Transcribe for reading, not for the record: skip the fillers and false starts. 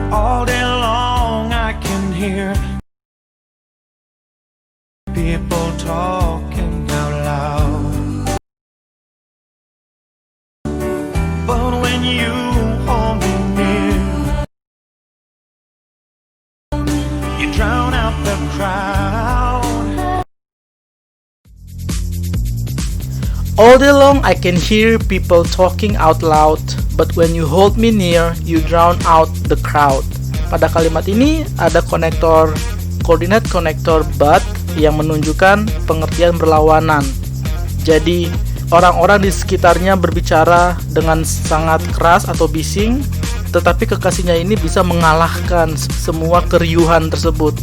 All day long I can hear people talking out loud. But when you hold me near, you drown out the crowd. All day long I can hear people talking out loud, but when you hold me near, you drown out the crowd. Pada kalimat ini ada konektor coordinate connector but yang menunjukkan pengertian berlawanan. Jadi, orang-orang di sekitarnya berbicara dengan sangat keras atau bising, tetapi kekasihnya ini bisa mengalahkan semua keriuhan tersebut.